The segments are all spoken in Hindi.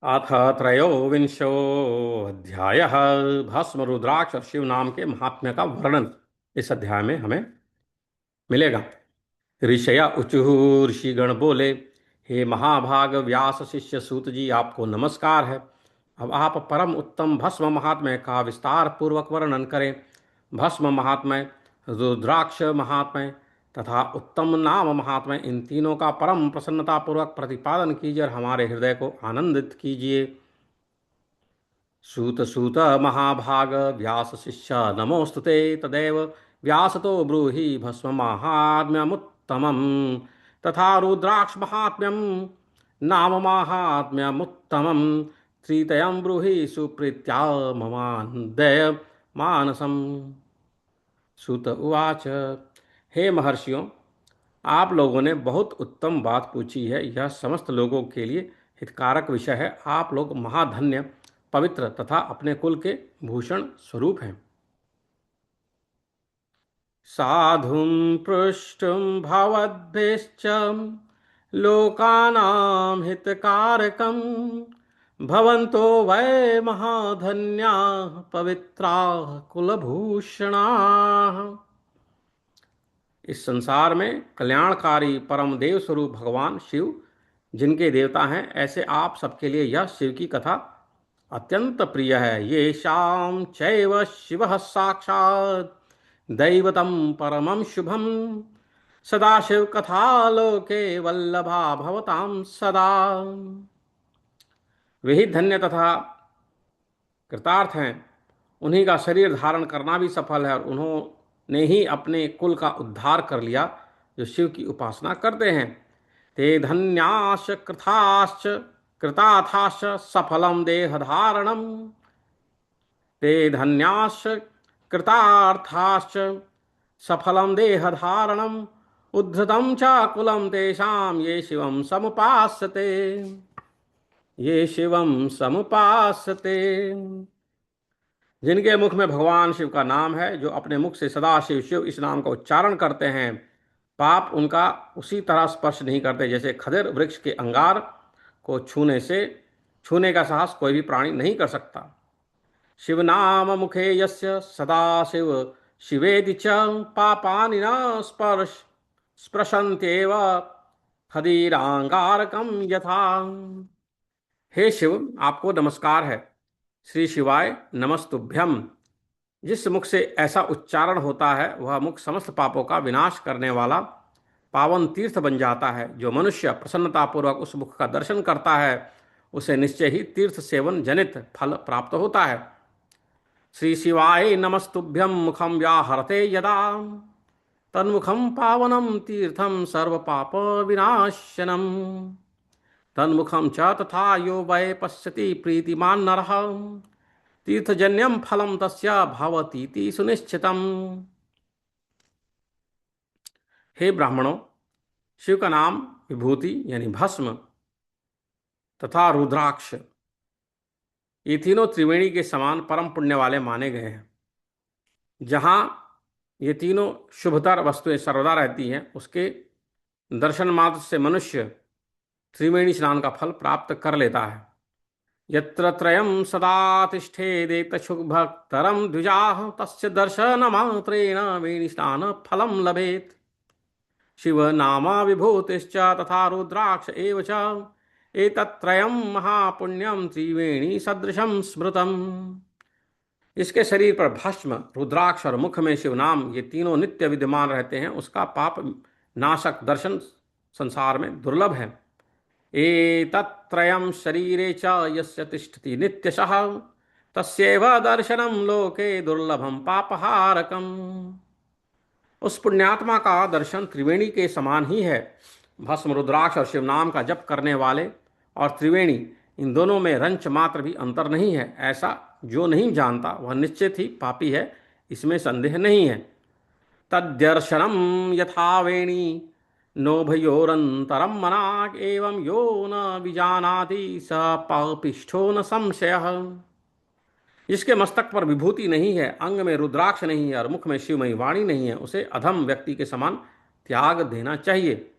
अथ त्रयोविंशोऽध्यायः। भस्म रुद्राक्ष और शिव नाम के महात्म्य का वर्णन इस अध्याय में हमें मिलेगा। ऋषया ऊचुः, ऋषिगण बोले, हे महाभाग व्यास शिष्य सूत जी, आपको नमस्कार है। अब आप परम उत्तम भस्म महात्म्य का विस्तार पूर्वक वर्णन करें। भस्म महात्म्य, रुद्राक्ष महात्म्य तथा उत्तम नाम महात्म्य, इन तीनों का परम प्रसन्नता पूर्वक प्रतिपादन कीजिए और हमारे हृदय को आनंदित कीजिए। सूत सूत महाभाग व्यास शिष्य नमोस्तुते तदेव। व्यास तो ब्रूहि भस्म माहात्म्यमुत्तमम् तथा रुद्राक्ष महात्म्यम नाम माहात्म्यमुत्तमम् त्रितयं ब्रूहि सुप्रीत्या ममानन्दय मानसम्। सूत उवाच, हे महर्षियों, आप लोगों ने बहुत उत्तम बात पूछी है। यह समस्त लोगों के लिए हितकारक विषय है। आप लोग महाधन्य, पवित्र तथा अपने कुल के भूषण स्वरूप हैं। साधुं पृष्टुं भवद्भिश्च लोकानां हितकारकं भवन्तो वै महाधन्याः पवित्राः कुलभूषणाः। इस संसार में कल्याणकारी परम देव स्वरूप भगवान शिव जिनके देवता हैं, ऐसे आप सबके लिए यह शिव की कथा अत्यंत प्रिय है। ये शाम चैव शिवः साक्षात् दैवतम परमं शुभम सदाशिव कथा लोके वल्लभा भवतां सदा। वही धन्य तथा कृतार्थ हैं, उन्हीं का शरीर धारण करना भी सफल है और उन्होंने ही अपने कुल का उद्धार कर लिया जो शिव की उपासना करते हैं। ते धन्याश्च कृताश्च कृतार्थाश्च सफलम देह धारणम। ते धन्याश्च कृतार्थाश्च सफलम देह धारणम उद्धृतं च कुलं तेषां ये शिवं समुपास्यते। ये शिवं समुपास्यते। जिनके मुख में भगवान शिव का नाम है, जो अपने मुख से सदा शिव शिव इस नाम का उच्चारण करते हैं, पाप उनका उसी तरह स्पर्श नहीं करते जैसे खदिर वृक्ष के अंगार को छूने का साहस कोई भी प्राणी नहीं कर सकता। शिव नाम मुखे यस्य सदा शिव शिवेदि च पापानि न स्पृशन्त्येव खदीरांगारकम यथा। हे शिव, आपको नमस्कार है। श्री शिवाय नमस्तुभ्यम। जिस मुख से ऐसा उच्चारण होता है, वह मुख समस्त पापों का विनाश करने वाला पावन तीर्थ बन जाता है। जो मनुष्य प्रसन्नतापूर्वक उस मुख का दर्शन करता है, उसे निश्चय ही तीर्थ सेवन जनित फल प्राप्त होता है। श्री शिवाय नमस्तुभ्यं मुखं व्याहरते यदा तन्मुखं पावनं तीर्थं सर्व पाप विनाशनम। तन्मुखं च तथा यो वै पश्यति प्रीतिमान नरः तीर्थजन्यम फलम तस्य भवतीति सुनिश्चितम। हे ब्राह्मणों, शिव का नाम विभूति यानी भस्म तथा रुद्राक्ष, ये तीनों त्रिवेणी के समान परम पुण्य वाले माने गए हैं। जहाँ ये तीनों शुभतर वस्तुएं सर्वदा रहती हैं, उसके दर्शन मात्र से मनुष्य त्रिवेणी स्नान का फल प्राप्त कर लेता है। यत्र त्रयं सदा तिष्ठेदेतशुभक्तरं द्विजाः तस्य दर्शनमात्रेण वेणी स्नान फलं लभेत्। शिव नाम विभूतिश्च तथा रुद्राक्ष एव च एतत्त्रयं महापुण्यं त्रिवेणी सदृशं स्मृतम्। इसके शरीर पर भस्म, रुद्राक्ष और मुख में शिव नाम, ये तीनों नित्य विद्यमान रहते हैं। उसका पाप नाशक दर्शन संसार में दुर्लभ है। एतत्त्रयं शरीरे च यस्य तिष्ठति नित्यशः तस्यैव दर्शनं लोके दुर्लभं पापहारकम्। उस पुण्यात्मा का दर्शन त्रिवेणी के समान ही है। भस्म, रुद्राक्ष और शिव नाम का जप करने वाले और त्रिवेणी, इन दोनों में रंच मात्र भी अंतर नहीं है। ऐसा जो नहीं जानता वह निश्चित ही पापी है, इसमें संदेह नहीं है। तद्दर्शनम यथा वेणी नोभयोरंतरम मनाक एवं यो न विजानाति स पापिष्ठो न संशयः। जिसके मस्तक पर विभूति नहीं है, अंग में रुद्राक्ष नहीं है और मुख में शिवमयी वाणी नहीं है, उसे अधम व्यक्ति के समान त्याग देना चाहिए।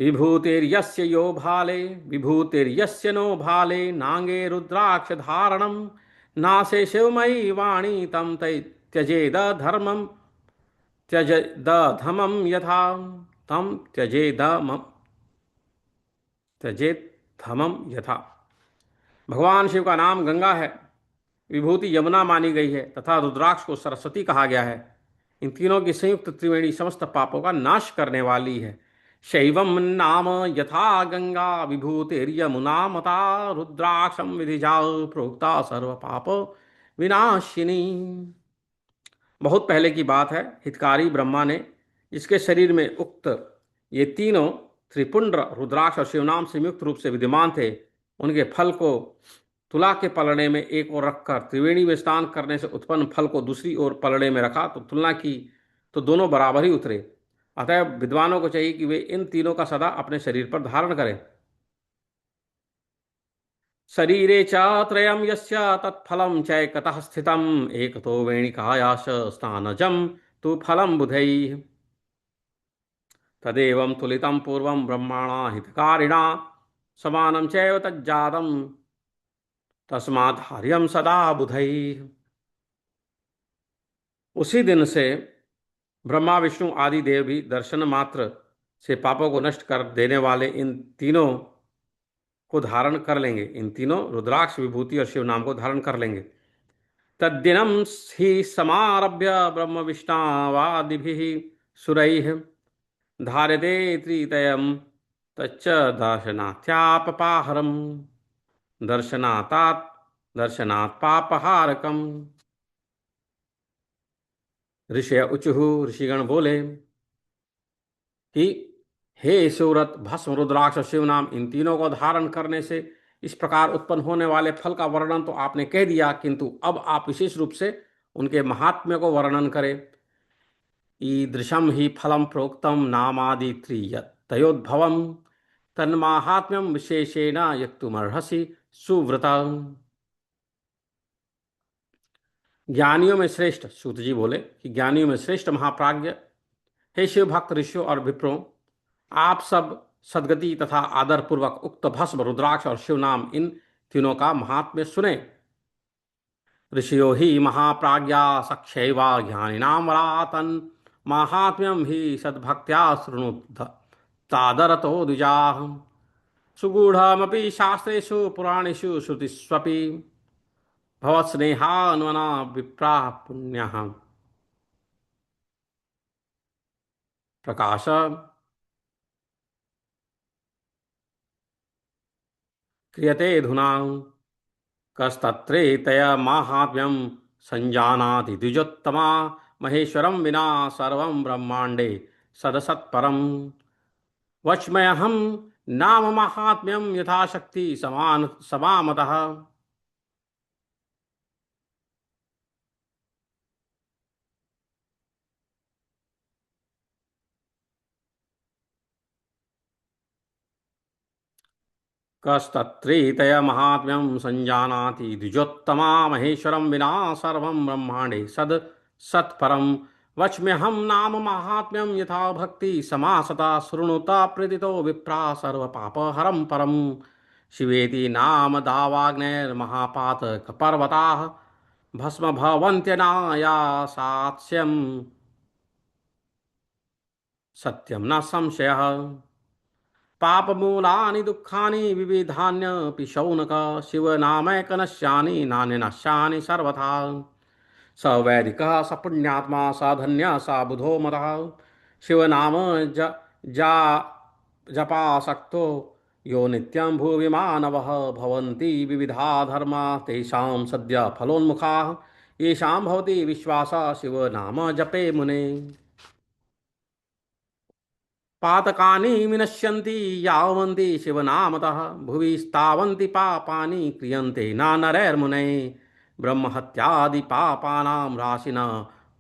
विभूतिर्यस्य यो भाले विभूतिर्यस्य नो भाले नांगे रुद्राक्ष धारणम नासे शिवमयी वाणी तम तै त्यजेद धर्मम त्यजेद धमम यथा तम त्यजेद धमम यथा। भगवान शिव का नाम गंगा है, विभूति यमुना मानी गई है तथा रुद्राक्ष को सरस्वती कहा गया है। इन तीनों की संयुक्त त्रिवेणी समस्त पापों का नाश करने वाली है। शैवम नाम यथा गंगा विभूतिर्यमुना मता रुद्राक्षम विधिजा प्रोक्ता सर्व पाप विनाशिनी। बहुत पहले की बात है, हितकारी ब्रह्मा ने जिसके शरीर में उक्त ये तीनों त्रिपुंड्र रुद्राक्ष और शिवनाम संयुक्त रूप से विद्यमान थे, उनके फल को तुला के पलड़े में एक ओर रखकर त्रिवेणी में स्नान करने से उत्पन्न फल को दूसरी ओर पलड़े में रखा तो तुलना की तो दोनों बराबर ही उतरे। अतः विद्वानों को चाहिए कि वे इन तीनों का सदा अपने शरीर पर धारण करें। शरीरे च त्रयं यस्य तत्फलं चैकतः स्थितम् एकतो वेणिकायाश स्नानजं तु फलं बुधैः तदेवं तुलितं पूर्वं ब्रह्मणा हितकारिणा समानं चैव तज्जातं तस्मात् हार्यं सदा बुधैः। उसी दिन से ब्रह्मा विष्णु आदि देव भी दर्शन मात्र से पापों को नष्ट कर देने वाले इन तीनों को धारण कर लेंगे, इन तीनों रुद्राक्ष विभूति और शिव नाम को धारण कर लेंगे। तद्दिनं हि समारभ्य ब्रह्म विष्णावादिभिः सुरैः धार्यते त्रितयं तच्च दर्शनात्यापपाहरम् दर्शनात् दर्शनात् पापहारकम्। ऋषय उचुः, ऋषिगण बोले कि हे शिवव्रत, भस्म रुद्राक्ष और शिव नाम इन तीनों को धारण करने से इस प्रकार उत्पन्न होने वाले फल का वर्णन तो आपने कह दिया, किंतु अब आप विशेष रूप से उनके महात्म्य को वर्णन करें। ईदृशम ही फलम प्रोक्तम नामादि त्रियतयोद्भवम तन्माहात्म्यम विशेषेण यक्तुमर्हसि सुव्रत। ज्ञानियों में श्रेष्ठ, सूत जी बोले कि ज्ञानियों में श्रेष्ठ महाप्राज्ञ, हे शिव भक्त ऋषियों और विप्रों, आप सब सदगति तथा आदर पूर्वक उक्त भस्म रुद्राक्ष और शिव नाम इन तीनों का महात्म्य सुने। ऋषियो ही महाप्राज्ञा सख्यैवा ज्ञानिनां वरातन माहात्म्यम ही सद्भक्त्या शृणुत तादरतो द्विजाः सुगूढ़मपि शास्त्रेषु पुराणेषु श्रुतिष्वपि भवत्स्नेहान्वना विप्राः पुण्यः प्रकाश क्रियते धुना कस्तत्रेतय माहात्म्यं संजानाति द्विजोत्तमा महेश्वरं विना सर्वं ब्रह्मांडे सदसत्परम् वच्मयहं नाम माहात्म्यं यथाशक्ति समान समामतः। कस्तत्रेतय महात्म्यं संजानाति द्विजोत्तमा महेश्वरं विना सर्वं ब्रह्मांडे सद सत्परम वच्म्यहं नाम महात्म्यं यथा भक्ति समासता शृणुता प्रीतितो विप्रा सर्व पापहरं परम शिवेति नाम दावाग्नेर्महापातकपर्वताः भस्म भवन्त्यनायासास्यं सत्यं न संशयः पापमूलानि दुःखानि विविधान्यपि शौनक शिवनामैकनश्यानि नान्यनश्यानि सर्वथा स वैदिकः स पुण्यात्मा स धन्यः स बुधो मतः शिवनाम ज जा जपासक्तो यो नित्यं भुवि मानवः भवन्ति विविधा धर्मा तेषां सद्य फलोन्मुखाः येषां भवति विश्वासः शिवनाम जपे मुने पातकानि विनश्यन्ति यावन्ति शिवनामतः भुवि स्थावन्ति पापानि क्रियन्ते न नरैर्मुनैः ब्रह्महत्यादि पापानां राशिना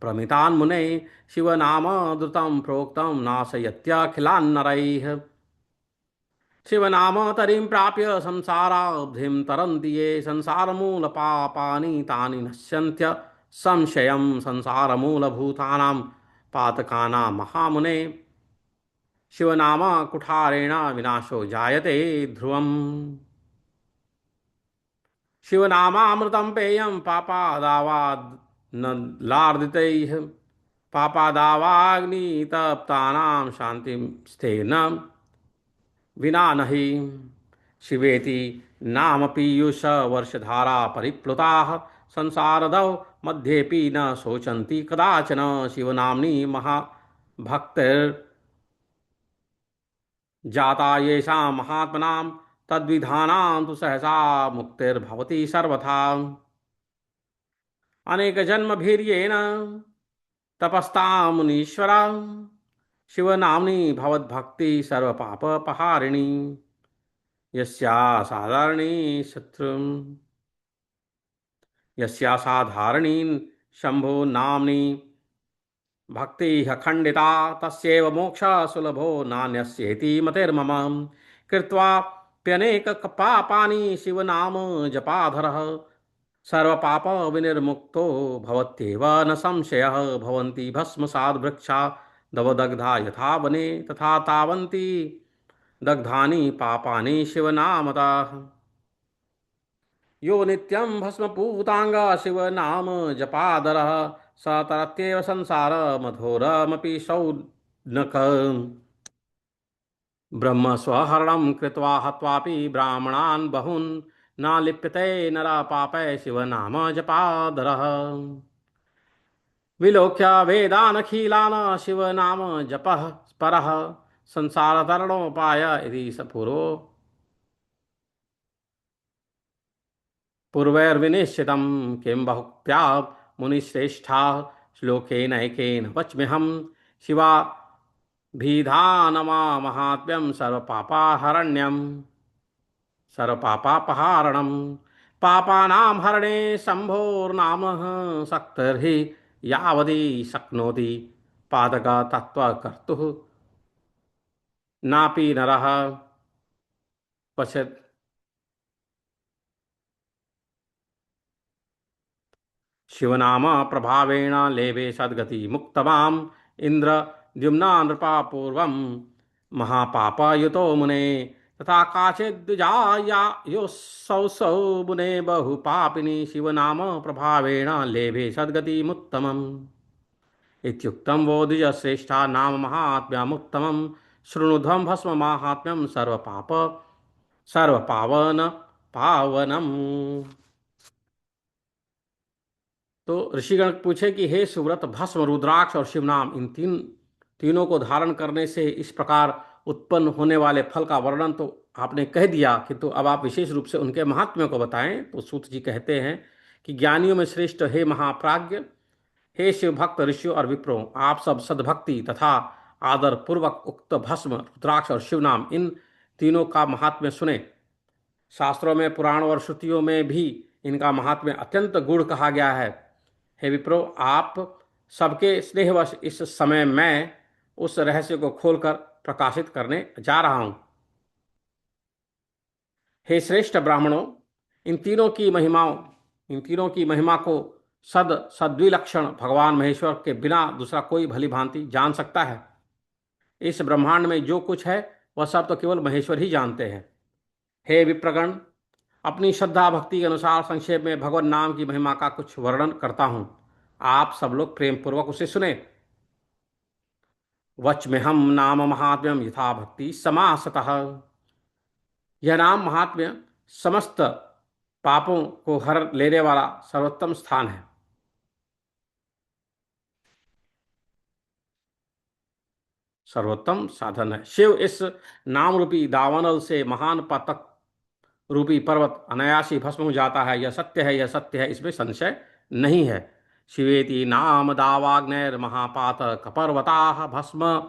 प्रमितान् मुनैः शिवनाम द्रुतं प्रोक्तं नाशयत्यखिलान्नरैः शिवनाम तरिं प्राप्य संसाराब्धिं तरन्ति ये संसारमूलपापानि तानि नश्यन्त्य संशयं संसारमूलभूतानां पातकानां महामुने शिवनाम कुठारेण विनाशो जायते ध्रुवम्। शिवनामामृतं पेयं पापादावाद् न लार्दितैः। पापादावाग्नितप्तानां शान्तिं स्थेन विना नहि। शिवेति नाम पीयूष वर्षधारा परिप्लुताः संसारदौ मध्येऽपि न शोचन्ति कदाचन। शिवनाम्नि महाभक्तिर्जाता येषां महात्मनां तद्विधानां तु सहसा मुक्तिर्भवति सर्वथा। अनेक जन्म भीर्येण तपस्तां मुनीश्वरा शिवनाम्नि भवद्भक्ति सर्वपापपहारिणी। यस्या साधारणी शत्रु यस्या साधारणी शंभो नाम्नि भक्ति खंडिता तस्यैव मोक्ष सुलभो नान्यस्येति मतिर्मम। कृत्वाप्यनेक पापानि शिवनाम जपाधरः सर्वपाप विनिर्मुक्तो भवत्येव न संशयः। भवन्ति भस्मसाद् वृक्षा दवदग्धा यथा वने तथा तावन्ति दग्धानि पापानि शिवनामतः। यो नित्यं भस्मपूतांग शिवनाम जपादरः स तरत्येव संसार मधोरमपि शौनक। ब्रह्म स्वहरणं कृत्वा हत्वापि ब्राह्मणान् बहून् न लिप्यते नरः पापै शिवनाम जपादरः। विलोक्य वेदानखिलान् शिवनाम जपः परः संसारतरणोपाय इति स पूर्वैर्विनिश्चितं किं बहुक्त्या मुनिश्रेष्ठा श्लोकेनैकेन वच्म्यहं शिवाभिधानमाहात्म्यं सर्वपापापहारणं। पापानां हरणे शम्भोर्नामः शक्तिर्हि यावदी शक्नोति पातकतत्त्वकर्तुः नापि नरः पश्यत्। शिवनाम प्रभावेण लेभे सद्गति मुक्तमाम इंद्र द्युम्ना नृपा पूर्वं महापापयुतो मुने तथा काचिद्विजाया योऽसौ सौ मुने बहुपापिनी शिवनाम प्रभावेण लेभे सद्गति मुत्तमम्। इत्युक्तं वो द्विजश्रेष्ठा नाम महात्म्यमुत्तमं शृणुध्वं भस्म माहात्म्यं सर्वपावन पावनम्। तो ऋषिगण पूछे कि हे सुव्रत, भस्म, रुद्राक्ष और शिवनाम, इन तीनों को धारण करने से इस प्रकार उत्पन्न होने वाले फल का वर्णन तो आपने कह दिया, किंतु अब आप विशेष रूप से उनके महात्म्य को बताएं। तो सूत जी कहते हैं कि ज्ञानियों में श्रेष्ठ हे महाप्राज्ञ, हे शिव भक्त ऋषियों और विप्रों, आप सब सद्भक्ति तथा आदर पूर्वक उक्त भस्म, रुद्राक्ष और शिवनाम, इन तीनों का महात्म्य सुने। शास्त्रों में, पुराण और श्रुतियों में भी इनका महात्म्य अत्यंत गूढ़ कहा गया है। हे विप्रो, आप सबके स्नेहवश इस समय मैं उस रहस्य को खोलकर प्रकाशित करने जा रहा हूं। हे श्रेष्ठ ब्राह्मणों, इन तीनों की महिमा को सद्विलक्षण भगवान महेश्वर के बिना दूसरा कोई भली भांति जान सकता है। इस ब्रह्मांड में जो कुछ है वह सब तो केवल महेश्वर ही जानते हैं। हे विप्रगण, अपनी श्रद्धा भक्ति के अनुसार संक्षेप में भगवान नाम की महिमा का कुछ वर्णन करता हूं। आप सब लोग प्रेम पूर्वक उसे सुने। वच में हम नाम महात्म्यम यथा भक्ति समासतः। यह नाम महात्म्य समस्त पापों को हर लेने वाला सर्वोत्तम स्थान है, सर्वोत्तम साधन है। शिव इस नाम रूपी दावानल से महान पातक रूपी पर्वत अनायासी भस्म हो जाता है। यह सत्य है, यह सत्य है, इसमें संशय नहीं है। शिवेति नाम दावाग्नैर्महापातक पर्वताः भस्म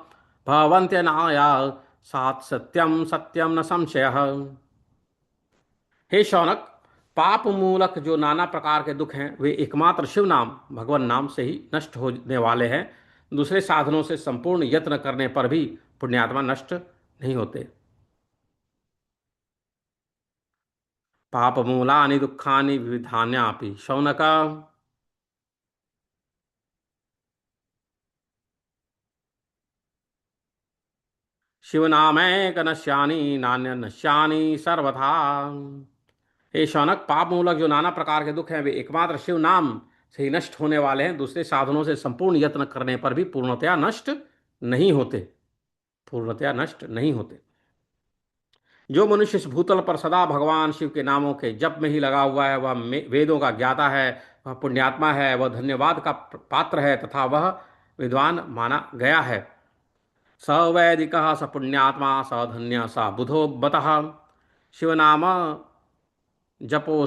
भवन्त्यनाया सात सत्यम सत्यम न संशयः। हे शौनक, पाप मूलक जो नाना प्रकार के दुख हैं वे एकमात्र शिव नाम, भगवान नाम से ही नष्ट होने वाले हैं। दूसरे साधनों से संपूर्ण यत्न करने पर भी पुण्यात्मा नष्ट नहीं होते। पाप मूलानि दुखानि विविधान्यापि शौनक। शिवनामैक नश्यानि नान्य नश्यानि सर्वथा। हे शौनक, पाप मूलक जो नाना प्रकार के दुख हैं वे एकमात्र शिव नाम से ही नष्ट होने वाले हैं। दूसरे साधनों से संपूर्ण यत्न करने पर भी पूर्णतया नष्ट नहीं होते, पूर्णतया नष्ट नहीं होते। जो मनुष्य इस भूतल पर सदा भगवान शिव के नामों के जप में ही लगा हुआ है, वह वेदों का ज्ञाता है, वह पुण्यात्मा है, वह धन्यवाद का पात्र है तथा वह विद्वान माना गया है। स वैदिक स पुण्यात्मा स धन्य स बुधो बतः। शिवनाम जपो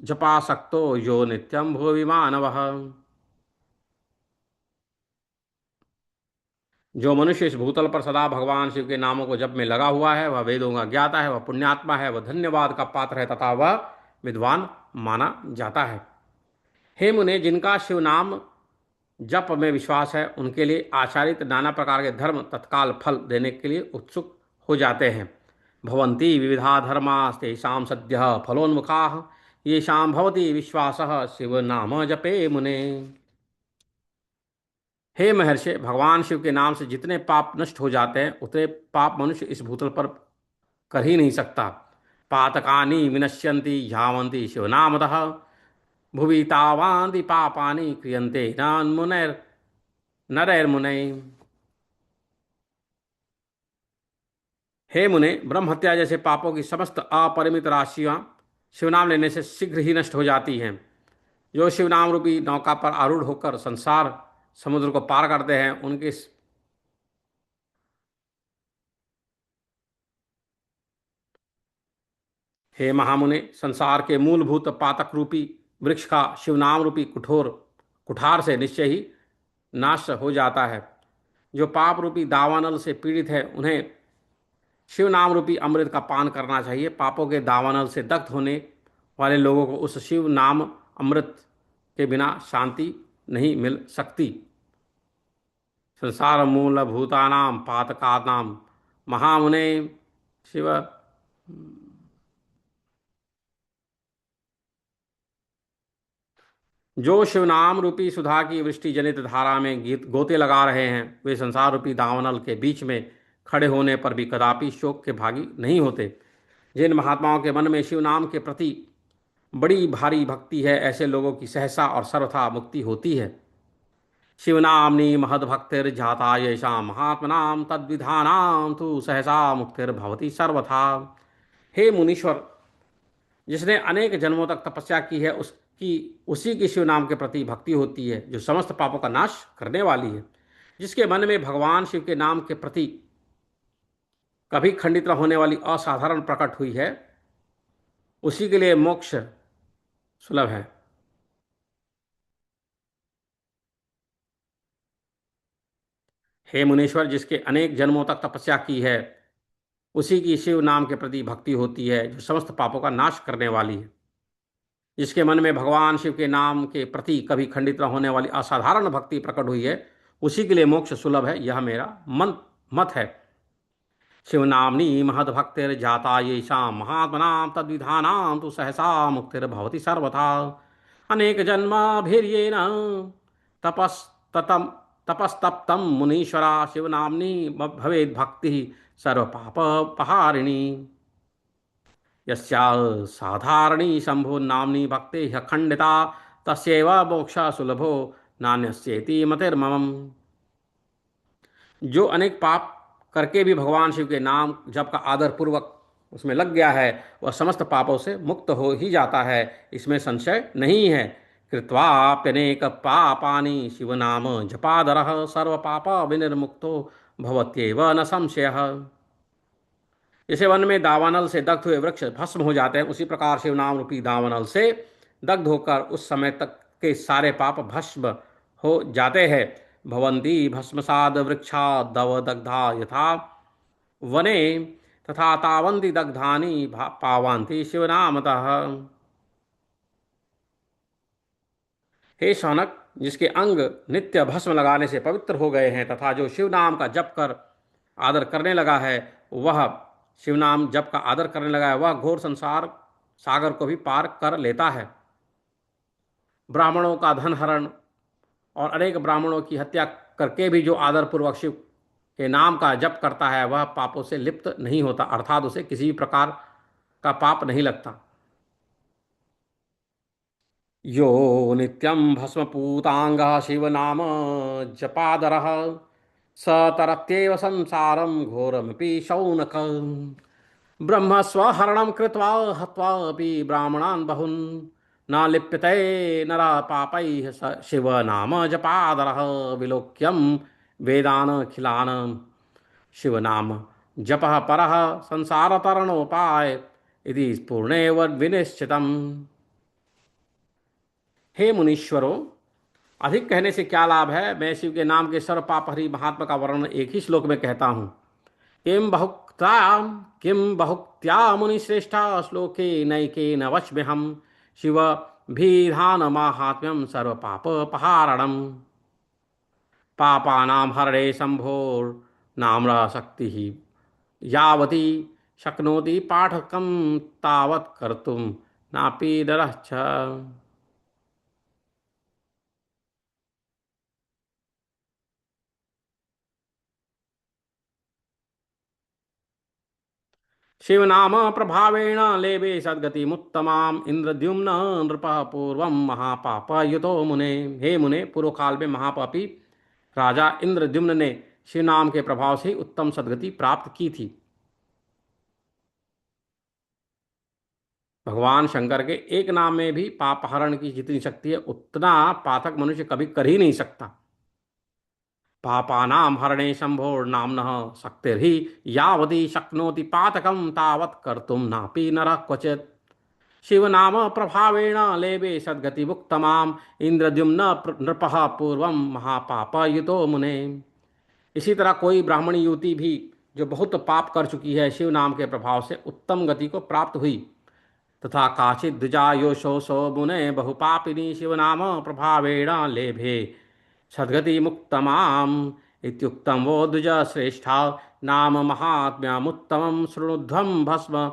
जपासक्तो यो नित्यं भुवि मानवः। जो मनुष्य इस भूतल पर सदा भगवान शिव के नामों को जप में लगा हुआ है, वह वेदों का ज्ञाता है, वह पुण्यात्मा है, वह धन्यवाद का पात्र है तथा वह विद्वान माना जाता है। हे मुने, जिनका शिव नाम जप में विश्वास है, उनके लिए आचारित नाना प्रकार के धर्म तत्काल फल देने के लिए उत्सुक हो जाते हैं। भवन्ति विविधा धर्मास्तेषां सद्यः फलोन्मुखाः येषां भवति विश्वासः शिव नाम जपे मुने। हे महर्षि, भगवान शिव के नाम से जितने पाप नष्ट हो जाते हैं, उतने पाप मनुष्य इस भूतल पर कर ही नहीं सकता। पातकानि विनश्यन्ति यावन्ति शिवनामतः भुवि तावान्ति पापानि क्रियन्ते नान्मुनैर् नरैर्मुनैः। हे मुने, ब्रह्म हत्या जैसे पापों की समस्त अपरिमित राशियां शिवनाम लेने से शीघ्र ही नष्ट हो जाती हैं। जो शिवनाम रूपी नौका पर आरूढ़ होकर संसार समुद्र को पार करते हैं, उनके हे महामुने, संसार के मूलभूत पातक रूपी वृक्ष का शिवनाम रूपी कठोर कुठार से निश्चय ही नाश हो जाता है। जो पाप रूपी दावानल से पीड़ित है, उन्हें शिव नाम रूपी अमृत का पान करना चाहिए। पापों के दावानल से दग्ध होने वाले लोगों को उस शिव नाम अमृत के बिना शांति नहीं मिल सकती। संसार मूल भूतानाम पातकानाम महामुने शिव। जो शिव नाम रूपी सुधा की वृष्टि जनित धारा में गीत गोते लगा रहे हैं, वे संसार रूपी दावानल के बीच में खड़े होने पर भी कदापि शोक के भागी नहीं होते। जिन महात्माओं के मन में शिव नाम के प्रति बड़ी भारी भक्ति है, ऐसे लोगों की सहसा और सर्वथा मुक्ति होती है। शिवनाम्नि महद्भक्तिर्जाता येषां महात्मनां तद्विधानां तु सहसा मुक्तिर्भवति सर्वथा। हे मुनीश्वर, जिसने अनेक जन्मों तक तपस्या की है, उसकी उसी की शिव नाम के प्रति भक्ति होती है, जो समस्त पापों का नाश करने वाली है। जिसके मन में भगवान शिव के नाम के प्रति कभी खंडित न होने वाली असाधारण प्रकट हुई है, उसी के लिए मोक्ष सुलभ है। हे मुनीश्वर, जिसके अनेक जन्मों तक तपस्या की है, उसी की शिव नाम के प्रति भक्ति होती है, जो समस्त पापों का नाश करने वाली है। जिसके मन में भगवान शिव के नाम के प्रति कभी खंडित न होने वाली असाधारण भक्ति प्रकट हुई है, उसी के लिए मोक्ष सुलभ है। यह मेरा मन मत है। शिवनाम्नि महद्भक्तिर्जाता येषां महात्मनां तद्विधानां तु सहसा मुक्तिर्भवति सर्वथा। अनेक जन्माभिर्येन तपस्ततम तपस्तप्तं मुनीश्वरा शिवनाम्नि भवेद्भक्तिः सर्वपापपहारिणी। यस्या साधारणी शंभो नाम्नी भक्ति खंडिता तस्यैव मोक्षः सुलभो नान्यस्येति मतिर्मम। जो अनेक पाप करके भी भगवान शिव के नाम जप का आदर पूर्वक उसमें लग गया है, वह समस्त पापों से मुक्त हो ही जाता है, इसमें संशय नहीं है। कृत्वाप्यनेक पापानि शिव नाम जपादरः सर्व पाप विनिर्मुक्तो भवत्येव न संशयः। जैसे वन में दावानल से दग्ध हुए वृक्ष भस्म हो जाते हैं, उसी प्रकार शिव नाम रूपी दावानल से दग्ध होकर उस समय तक के सारे पाप भस्म हो जाते हैं। भवन्ति भस्मसाद वृक्षा दव दग्धा यथा वने तथा तावन्ति दग्धानि पावन्ति शिवनामतः। हे शौनक, जिसके अंग नित्य भस्म लगाने से पवित्र हो गए हैं तथा जो शिव नाम का जप कर आदर करने लगा है, वह शिव नाम जप का आदर करने लगा है, वह घोर संसार सागर को भी पार कर लेता है। ब्राह्मणों का धन हरण और अनेक ब्राह्मणों की हत्या करके भी जो आदर पूर्वक शिव ये नाम का जप करता है वह पापों से लिप्त नहीं होता, अर्थात उसे किसी भी प्रकार का पाप नहीं लगता। यो नित्यं भस्मपूतांगः शिवनाम जपादरः स तरत्येव संसारं घोरमपि शौनक। ब्रह्म स्वहरणं कृत्वा हत्वापि ब्राह्मणान् बहून् न लिप्यते नरः पापैः स शिवनाम जपादरः विलोक्यं वेदानखिलान्। शिवनाम जपः परः संसारतरणोपाय इति पूर्णे विनिश्चितम्। हे मुनीश्वरों, अधिक कहने से क्या लाभ है। मैं शिव के नाम के सर्व पापहरी महात्मा का वर्णन एक ही श्लोक में कहता हूँ। किम बहुक्ता किम बहुक्त्या मुनिश्रेष्ठा श्लोके नैके न वच्मि हम शिव भीधान माहात्म्यम सर्व पाप पहारणम। पापानां हरणे शंभोर नाम्र शक्ति ही यावती शक्नोति पाठकम तावत् कर्तुम नापि नरः च। शिवनाम प्रभावेण लेवे सद्गतिमुत्तमाम् इंद्रद्युम्न नृपः पूर्वं महापापयुतो मुने। हे मुने, पूर्व काल में महापापी राजा इंद्रद्युम्न ने शिव नाम के प्रभाव से उत्तम सद्गति प्राप्त की थी। भगवान शंकर के एक नाम में भी पाप हरण की जितनी शक्ति है उतना पाठक मनुष्य कभी कर ही नहीं सकता। पापानां हरणे शंभोर्नाम्नः शक्तिर्हि यावती शक्नोति पातकं तावत् कर्तुं नापि नरः क्वचित्। शिवनाम प्रभावेण लेवे सद्गतिमुक्तमाम् इंद्रद्युम्न नृपः पूर्वं महापापयुतो मुने। इसी तरह कोई ब्राह्मणी युवती भी जो बहुत पाप कर चुकी है शिव नाम के प्रभाव से उत्तम गति को प्राप्त हुई। तथा काचित् द्विजा योषो सो मुने बहुपापिनी शिवनाम प्रभावेण लेभे सद्गति मुक्तमाम् इत्युक्तं वो द्विज श्रेष्ठा नाम महात्म्यमुत्तमं शृणुध्वं भस्म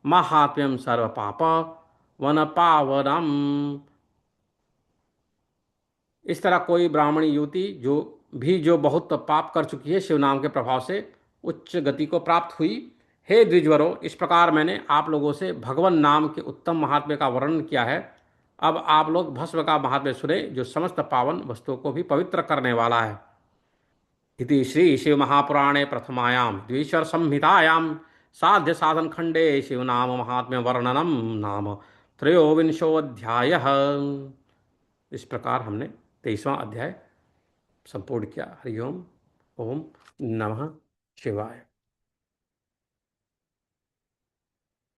महात्म्यं सर्वपाप वन पावनम। इस तरह कोई ब्राह्मणी युवती जो बहुत पाप कर चुकी है शिव नाम के प्रभाव से उच्च गति को प्राप्त हुई। हे द्विजवरों, इस प्रकार मैंने आप लोगों से भगवान नाम के उत्तम महात्म्य का वर्णन किया है। अब आप लोग भस्म का महात्म्य सुने जो समस्त पावन वस्तुओं को भी पवित्र करने वाला है। इति श्री शिव महापुराणे प्रथमायां द्विश्वर संहितायां साध्य साधन खंडे शिव नाम महात्म्य वर्णनम नाम त्रयोविंशोऽध्यायः। इस प्रकार हमने 23वां अध्याय संपूर्ण किया। हरिओम। ओम नमः शिवाय।